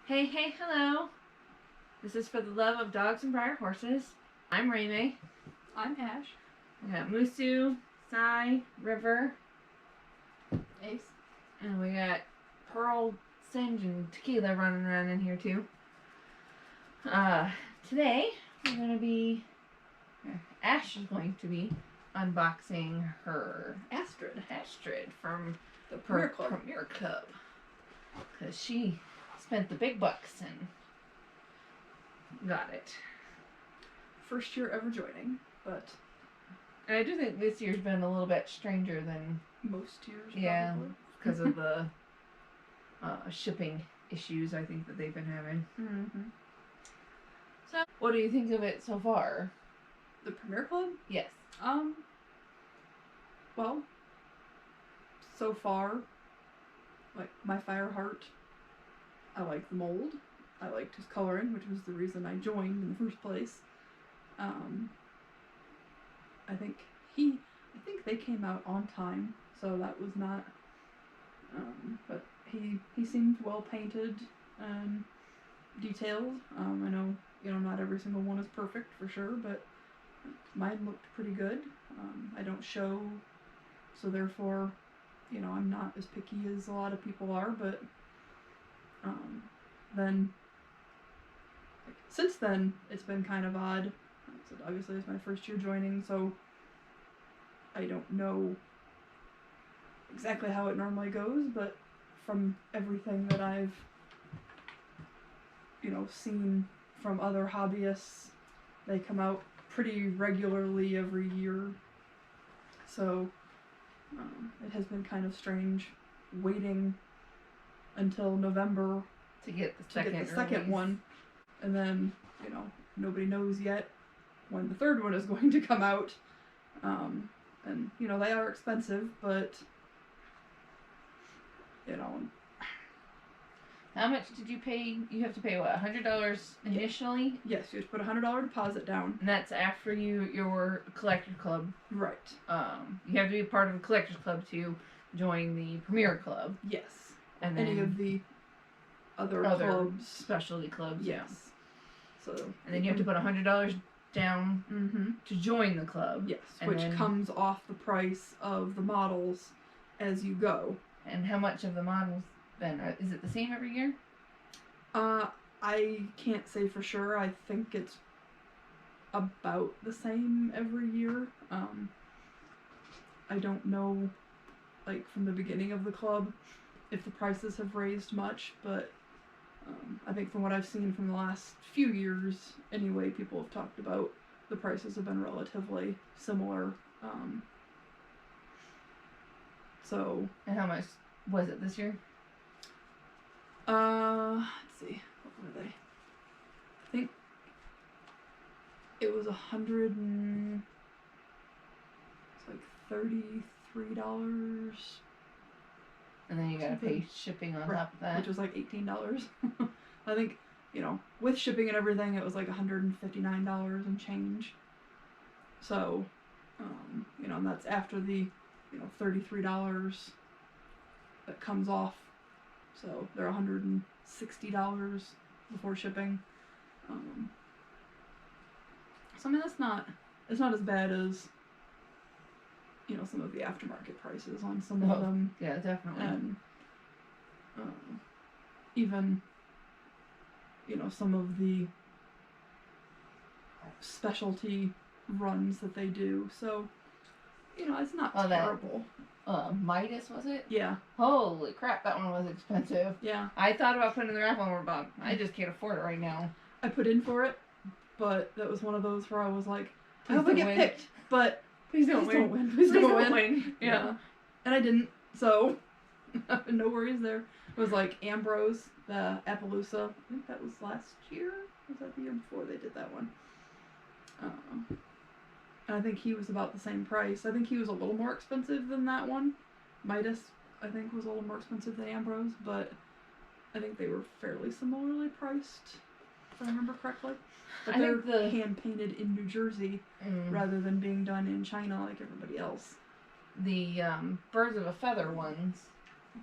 Hey, hey, hello. This is for the love of dogs and Breyer horses. I'm Raymay. I'm Ash. We got Musu, Sai, River, Ace. and we got Pearl, Singe, and Tequila running around in here too. Today we're gonna be, Ash is going to be unboxing her Astrid from The Premier Club. Premier Club. Because she spent the big bucks and got it. First year ever joining, but And I do think this year's been a little bit stranger than most years, yeah, probably. because of the shipping issues I think that they've been having. Mm-hmm. So, what do you think of it so far? The Premier Club? Yes. Well, so far, like my Fireheart, I like the mold. I liked his coloring, which was the reason I joined in the first place. I think they came out on time, so that was not. But he seemed well painted and detailed. I know not every single one is perfect for sure, but mine looked pretty good. I don't show, so therefore, I'm not as picky as a lot of people are. But then, since then, it's been kind of odd. So obviously, it's my first year joining, so I don't know exactly how it normally goes, but from everything that I've seen from other hobbyists, they come out pretty regularly every year. So it has been kind of strange waiting until November To get the second one, and then nobody knows yet when the third one is going to come out. And they are expensive, but How much did you pay? You have to pay what, $100 initially? Yes, you have to put a $100 deposit down. And that's after your collector club. Right. You have to be part of a collector's club to join the Premier Club. Yes. And then any of the other clubs, specialty clubs. Yes. Yeah. So. And then you have to put $100 down to join the club. Yes, and which comes off the price of the models as you go. And how much of the models then? Is it the same every year? I can't say for sure. I think it's about the same every year. I don't know, like, from the beginning of the club, if the prices have raised much, but I think from what I've seen from the last few years, anyway, people have talked about the prices have been relatively similar. So. And how much was it this year? Let's see. What were they? I think it was $100 and it's like $33. And then you gotta pay shipping on top of that, which was like $18. I think with shipping and everything, it was like $159 and change. So, and that's after the $33 that comes off. So they're $160 before shipping. So I mean, it's not as bad as some of the aftermarket prices on some of them. Yeah, definitely. And even some of the specialty runs that they do. So it's not terrible. Midas, was it? Yeah. Holy crap, that one was expensive. Yeah. I thought about putting in the raffle and but I just can't afford it right now. I put in for it, but that was one of those where I was like, I hope I get picked, but please don't win. Please don't win. Yeah. And I didn't, so no worries there. It was like Ambrose, the Appaloosa. I think that was last year. Was that the year before they did that one? And I think he was about the same price. I think he was a little more expensive than that one. Midas, I think, was a little more expensive than Ambrose, but I think they were fairly similarly priced, if I remember correctly. But they're hand-painted in New Jersey rather than being done in China like everybody else. The Birds of a Feather ones,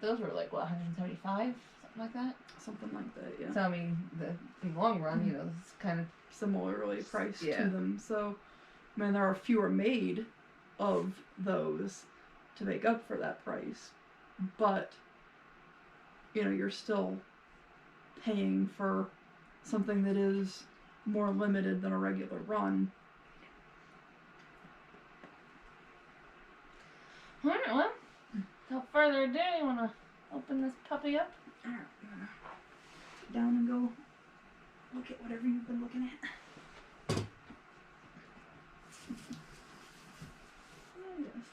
those were like, what, $175? Something like that? Something like that, yeah. tell me that in the long run, it's kind of similarly priced Yeah. to them. So, I mean, there are fewer made of those to make up for that price, but you're still paying for something that is more limited than a regular run. Alright, well, without further ado, you want to open this puppy up? Alright, I'm gonna sit down and go look at whatever you've been looking at. Oh, yes.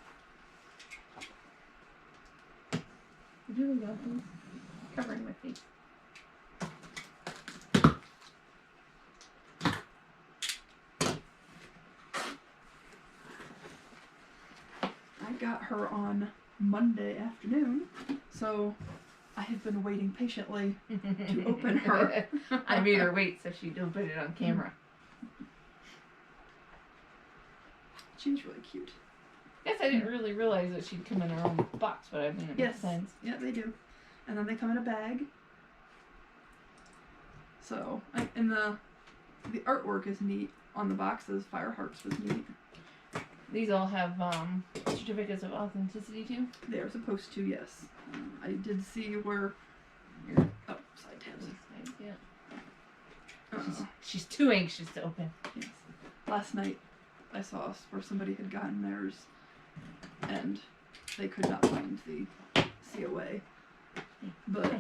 Here we go, please. Covering my face. I got her on Monday afternoon, so I have been waiting patiently to open her. I made her wait so she'd open it on camera. She's really cute. Guess I didn't really realize that she'd come in her own box, but I mean, it makes sense. Yeah, they do. And then they come in a bag. So, and the artwork is neat on the boxes. Firehearts was neat. These all have certificates of authenticity too? They are supposed to, yes. I did see where... side tabs. Yeah. She's too anxious to open. Yes. Last night I saw where somebody had gotten theirs and they could not find the COA. But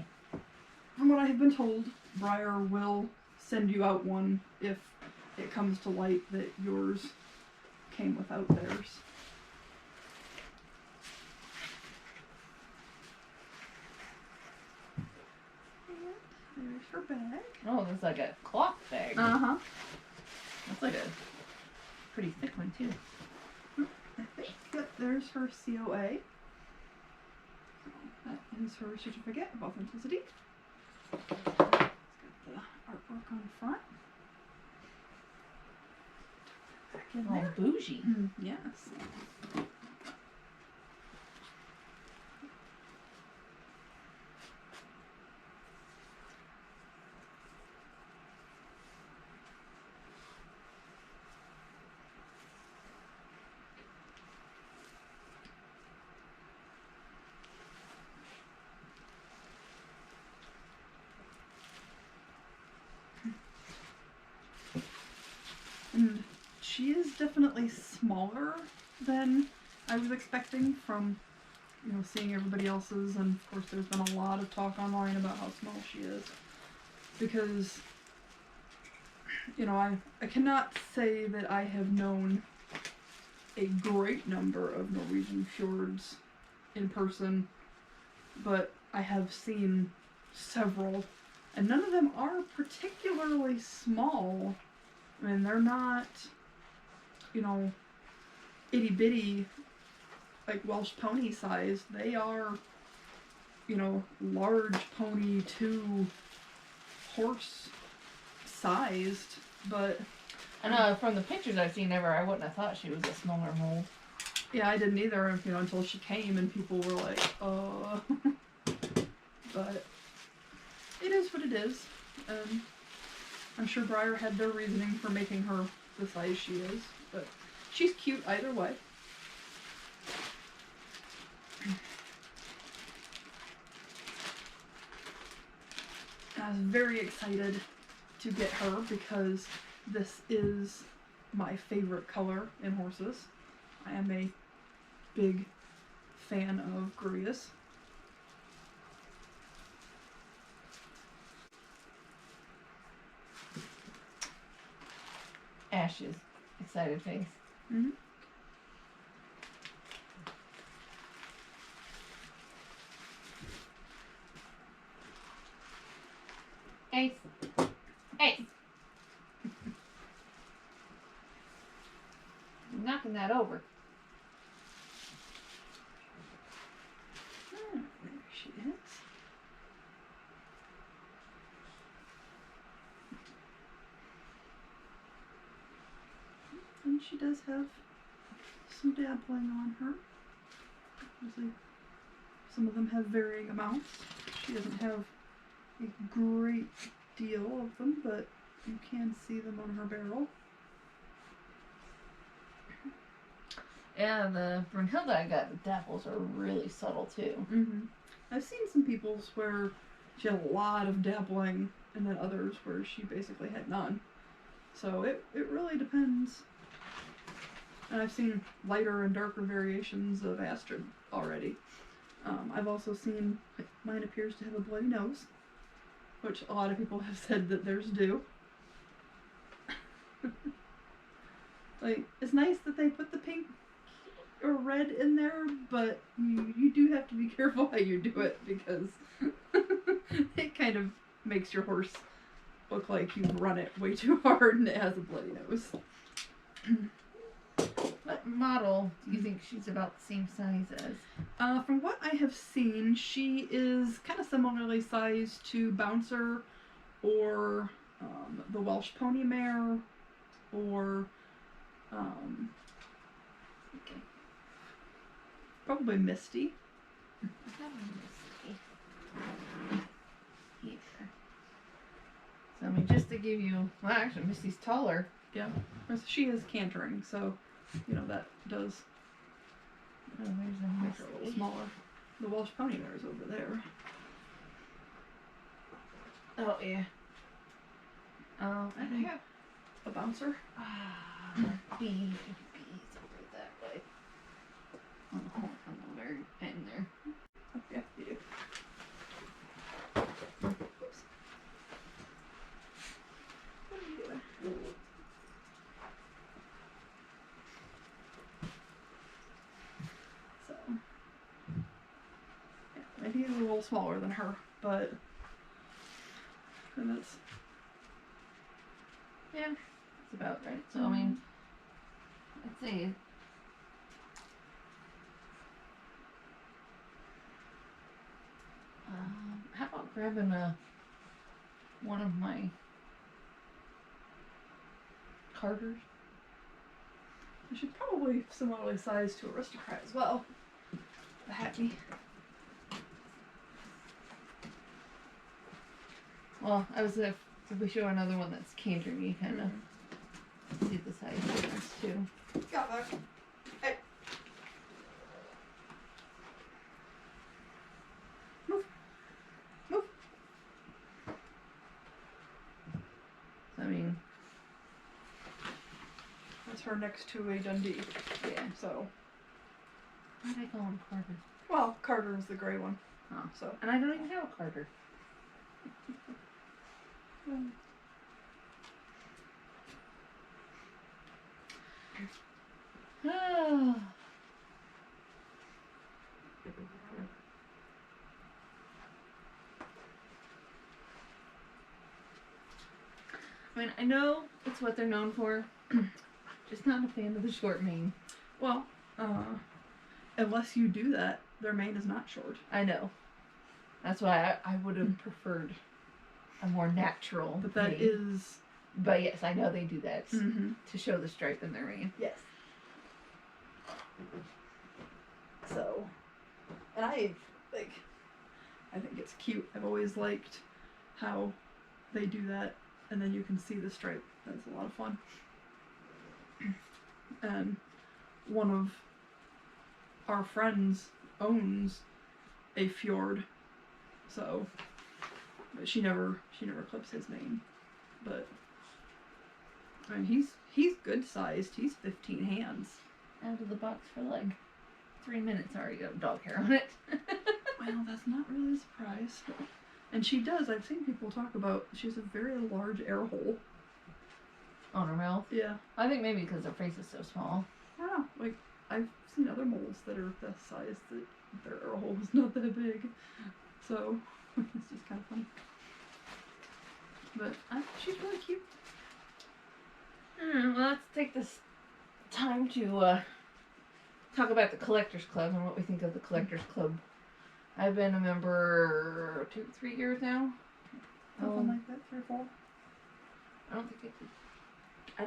from what I have been told, Breyer will send you out one if it comes to light that yours came without theirs. And there's her bag. Oh, there's like a cloth bag. Uh-huh. That's like a pretty thick one too. I think that there's her COA. That is her certificate of authenticity. It's got the artwork on the front. Back in All there. bougie. Yes. And she is definitely smaller than I was expecting from, seeing everybody else's. And of course there's been a lot of talk online about how small she is. Because, I cannot say that I have known a great number of Norwegian fjords in person, but I have seen several, and none of them are particularly small. I mean, they're not, itty bitty, like Welsh pony sized. They are, large pony to horse sized, but... I know, from the pictures I've seen of her, I wouldn't have thought she was a smaller mold. Yeah, I didn't either, until she came and people were like, But it is what it is. I'm sure Breyer had their reasoning for making her the size she is, but she's cute either way. I was very excited to get her because this is my favorite color in horses. I am a big fan of Gruyas. Ash's excited face. Mm-hmm. Ace. Ace. Knocking that over. There she is. And she does have some dabbling on her. Obviously, some of them have varying amounts. She doesn't have a great deal of them, but you can see them on her barrel. Yeah, the Brunhilde I got, the dapples are really subtle too. Mm-hmm. I've seen some people's where she had a lot of dappling, and then others where she basically had none. So it really depends. And I've seen lighter and darker variations of Astrid already. I've also seen, mine appears to have a bloody nose, which a lot of people have said that theirs do. Like, it's nice that they put the pink or red in there, but you do have to be careful how you do it, because it kind of makes your horse look like you've run it way too hard and it has a bloody nose. What model do you think she's about the same size as? From what I have seen, she is kind of similarly sized to Bouncer or the Welsh Pony Mare or Okay. probably Misty. I have a Misty here. So I mean, just to give you, well, actually, Misty's taller. Yeah, she is cantering, so you know that does Oh, there's a make her a little smaller. The Welsh Pony Mare is over there. Oh yeah. I think- have A Bouncer. bees over that way. On the very end there. Oh, yeah, you do. Oops. What are you doing? So, yeah, and he's a little smaller than her, but and that's Yeah, that's about right. So I mean, let's see. How about grabbing one of my Carters? you should probably similarly sized to Aristocrat as well. The Hackney. Well, I was if we show another one that's cantering, you kind of see the size difference too. Got that. Hey. Move. Move. So I mean, That's her next to a Dundee. yeah. So, Why did I call him Carter? well, Carter is the gray one. Oh. So, And I don't even have a Carter. Oh. I mean, I know it's what they're known for. Just not a fan of the short mane. well, unless you do that, their mane is not short. I know. That's why I would have preferred a more natural But that mane. is. But yes, I know they do that Mm-hmm. to show the stripe in their mane. Yes. So, and I think it's cute. I've always liked how they do that, and then you can see the stripe. That's a lot of fun. And one of our friends owns a fjord, so but she never clips his mane. But I mean, he's good sized. He's 15 hands. Out of the box for like 3 minutes already got dog hair on it. Well, that's not really a surprise. And she does. I've seen people talk about. She has a very large air hole. On her mouth. Yeah. I think maybe because her face is so small. I don't know. Like, I've seen other moles that are that size that their air hole is not that big. So, it's just kind of funny. But she's really cute. Well, let's take this time to talk about the Collectors Club and what we think of the Collectors Club. I've been a member 2-3 years now. Something like that, 3 or 4. I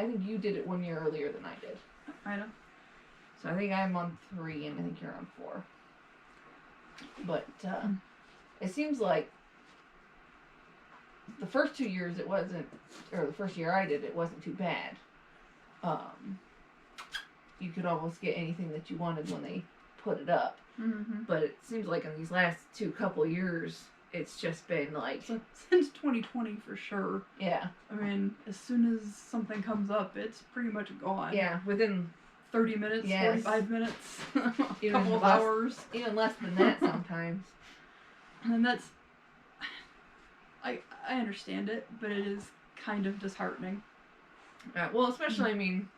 think you did it 1 year earlier than I did. I know. So I think I'm on 3 and I think you're on 4. But it seems like the first 2 years it wasn't, or the first year I did it wasn't too bad. You could almost get anything that you wanted when they put it up. Mm-hmm. But it seems like in these last couple years, it's just been like... So since 2020 for sure. Yeah. I mean, as soon as something comes up, it's pretty much gone. Yeah, within 30 minutes, yes. 45 minutes, a even couple of less, hours. Even less than that sometimes. And that's... I understand it, but it is kind of disheartening. Well, especially, I mean,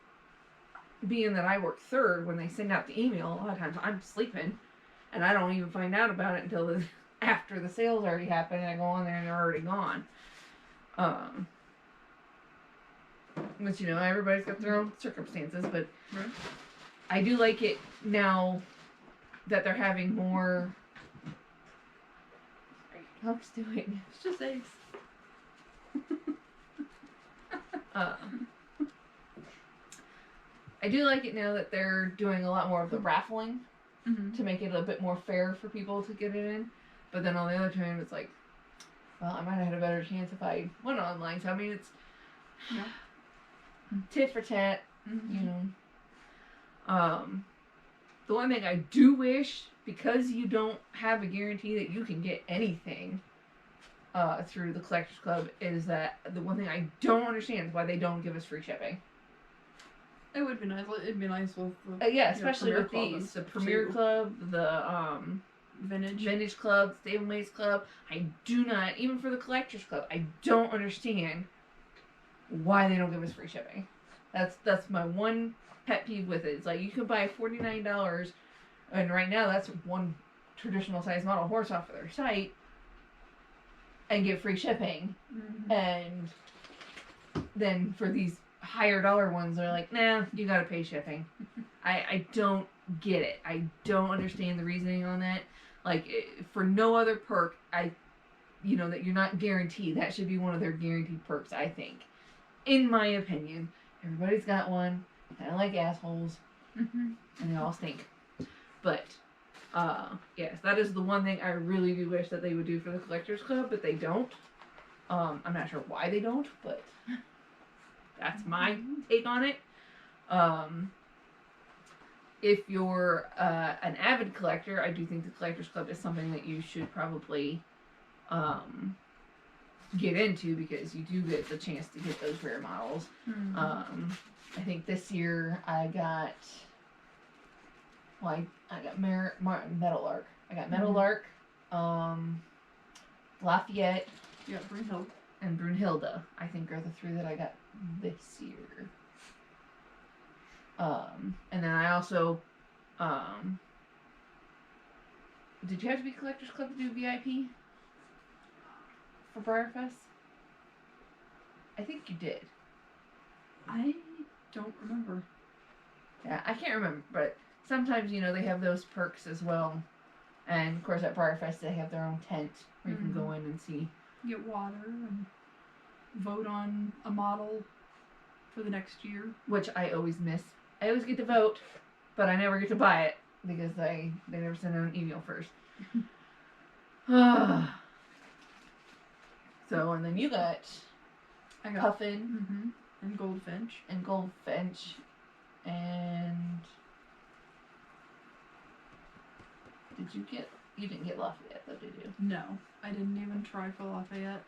being that I work third, when they send out the email, a lot of times I'm sleeping, and I don't even find out about it until after the sale's already happened, and I go on there and they're already gone. Which, you know, everybody's got their own circumstances, but right. I do like it now that they're having more... What are your dogs doing? It's just eggs. I do like it now that they're doing a lot more of the raffling Mm-hmm. to make it a bit more fair for people to get it in. But then on the other hand, it's like, well, I might have had a better chance if I went online. So, I mean, it's tit for tat, Mm-hmm. you know. The one thing I do wish, because you don't have a guarantee that you can get anything through the Collectors Club, is that the one thing I don't understand is why they don't give us free shipping. It would be nice. It'd be nice with the Yeah, especially with Club these. The Premier Club, the Vintage Club, Stablemates Club. I do not, even for the Collectors Club, I don't understand why they don't give us free shipping. That's my one pet peeve with it. It's like, you can buy $49, and right now that's one traditional size model horse off of their site, and get free shipping. Mm-hmm. And then for these higher dollar ones, they're like, nah, you gotta pay shipping. I don't get it. I don't understand the reasoning on that. Like, for no other perk, you know, that you're not guaranteed. That should be one of their guaranteed perks, I think. In my opinion. Everybody's got one. Kind of like assholes. Mm-hmm. And they all stink. But, yes, that is the one thing I really do wish that they would do for the Collectors Club, but they don't. I'm not sure why they don't, but that's my take on it. If you're an avid collector, I do think the Collectors Club is something that you should probably get into, because you do get the chance to get those rare models. Mm-hmm. I think this year I got Meadowlark. I got Meadowlark, Lafayette, Yeah, Brunhild. and Brunhilde, I think, are the three that I got this year. And then I also, did you have to be Collectors Club to do VIP for Breyerfest? I think you did. I don't remember. Yeah, I can't remember, but sometimes, you know, they have those perks as well. And of course at Breyerfest they have their own tent where you can go in and see. Get water and vote on a model for the next year. Which I always miss. I always get to vote, but I never get to buy it because they never send out an email first. So, and then you got I got Puffin. Mm-hmm. And Goldfinch. And Goldfinch. And you didn't get Lafayette though, did you? No, I didn't even try for Lafayette.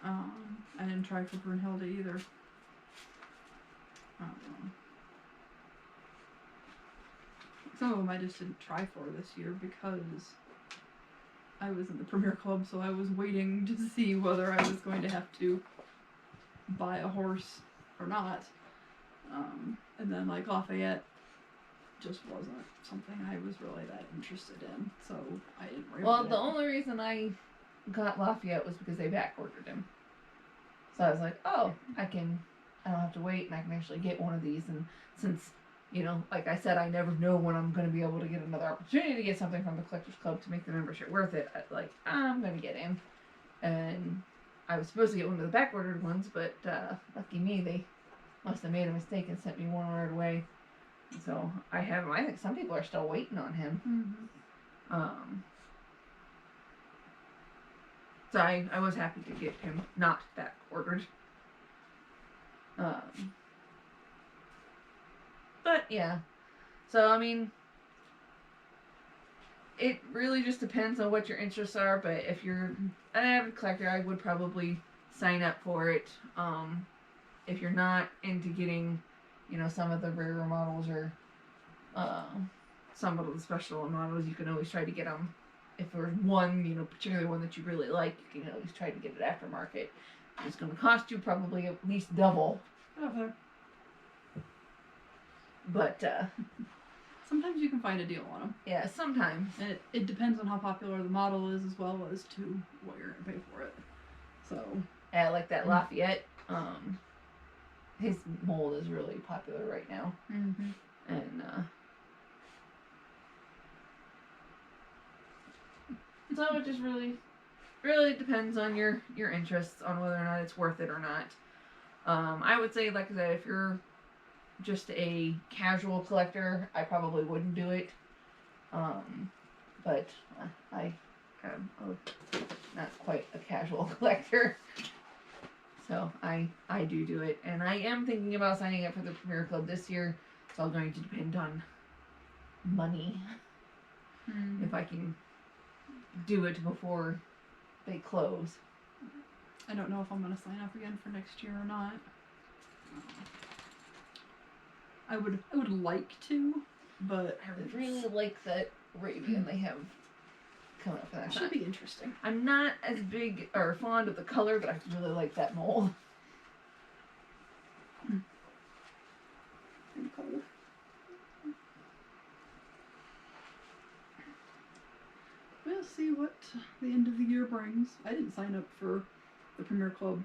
I didn't try for Brunhilde either. Some of them I just didn't try for this year because I was in the Premier Club, so I was waiting to see whether I was going to have to buy a horse or not. And then, like, Lafayette just wasn't something I was really that interested in, so I didn't really. Well, the only reason I got Lafayette was because they back ordered him. So I was like, oh, I don't have to wait, and I can actually get one of these. And since, you know, like I said, I never know when I'm going to be able to get another opportunity to get something from the Collectors Club to make the membership worth it. I'm going to get him. And I was supposed to get one of the back ordered ones, but lucky me, they must have made a mistake and sent me one right away. So I have him. I think some people are still waiting on him. Mm-hmm. So I was happy to get him not back ordered. But yeah. So I mean, it really just depends on what your interests are. But if you're an avid collector, I would probably sign up for it. If you're not into getting, some of the rarer models or some of the special models, you can always try to get them. If there's one, particularly one that you really like, you can always try to get it aftermarket. It's going to cost you probably at least double. Okay. But sometimes you can find a deal on them. Yeah, sometimes. And it depends on how popular the model is as well as to what you're going to pay for it. So. Yeah, like that Lafayette. His mold is really popular right now. Mm-hmm. And so it just really depends on your interests on whether or not it's worth it or not. I would say, like I said, if you're just a casual collector, I probably wouldn't do it. But I am not quite a casual collector. So I do it. And I am thinking about signing up for the Premier Club this year. It's all going to depend on money. If I can do it before they close. I don't know if I'm going to sign up again for next year or not. I would like to, but I really like that Arabian they have coming up for that. Should be interesting. I'm not as big or fond of the color, but I really like that mold. Color. We'll see what the end of the year brings. I didn't sign up for the Premier Club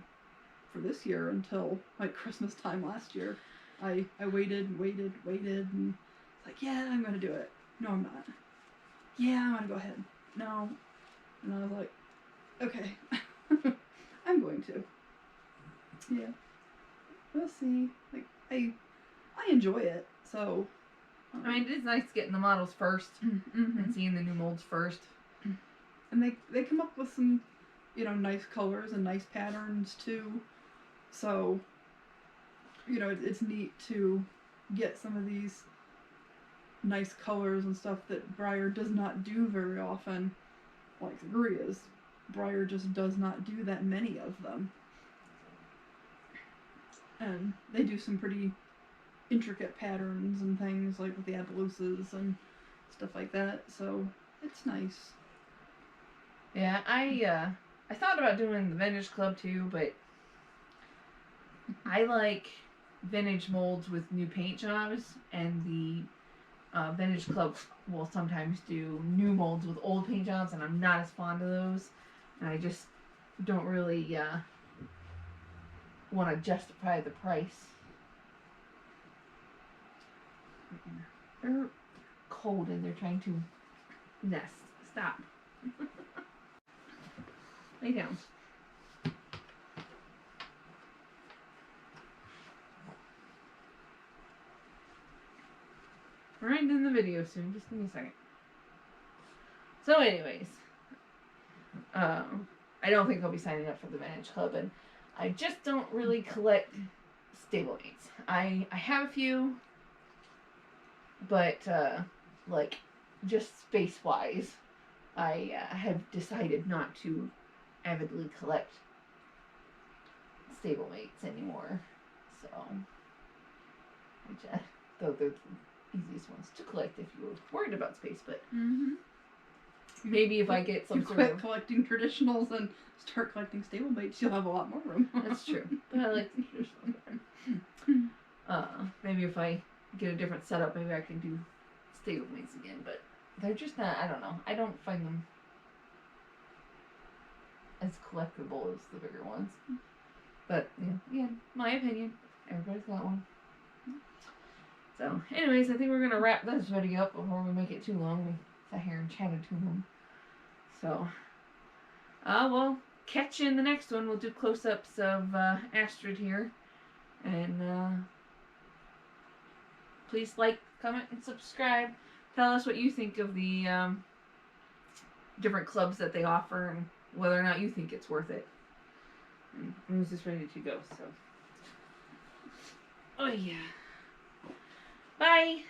for this year until like Christmas time last year. I waited, and it's like, yeah, I'm gonna do it. No, I'm not. Yeah, I'm gonna go ahead. No. And I was like, okay, I'm going to. Yeah. We'll see. Like, I enjoy it, so. I mean, it is nice getting the models first and seeing the new molds first. And they come up with some, nice colors and nice patterns too. So, it's neat to get some of these nice colors and stuff that Breyer does not do very often. Like the Gurias. Breyer just does not do that many of them. And they do some pretty intricate patterns and things, like with the Abeluses and stuff like that. So, it's nice. Yeah, I thought about doing the Vintage Club too, but I like vintage molds with new paint jobs, and the Vintage Club will sometimes do new molds with old paint jobs, and I'm not as fond of those, and I just don't really want to justify the price. They're cold and they're trying to nest. Stop. Lay down. We're ending the video soon. Just give me a second. So, anyways, I don't think I'll be signing up for the Vintage Club, and I just don't really collect stablemates. I have a few, but like just space-wise, I have decided not to avidly collect stablemates anymore. So, though they're the easiest ones to collect if you're worried about space, but maybe if I get some you sort quit of collecting traditionals and start collecting stablemates, you'll have a lot more room. That's true, but I like the traditional. Maybe if I get a different setup, maybe I can do stablemates again, but they're just not, I don't know. I don't find them as collectible as the bigger ones. But, yeah, my opinion. Everybody's got one. So, anyways, I think we're going to wrap this video up before we make it too long. We sat here and chatted too long. So, we'll catch you in the next one. We'll do close-ups of Astrid here. And, please like, comment, and subscribe. Tell us what you think of the different clubs that they offer and whether or not you think it's worth it. And I was just ready to go, so. Oh yeah. Bye.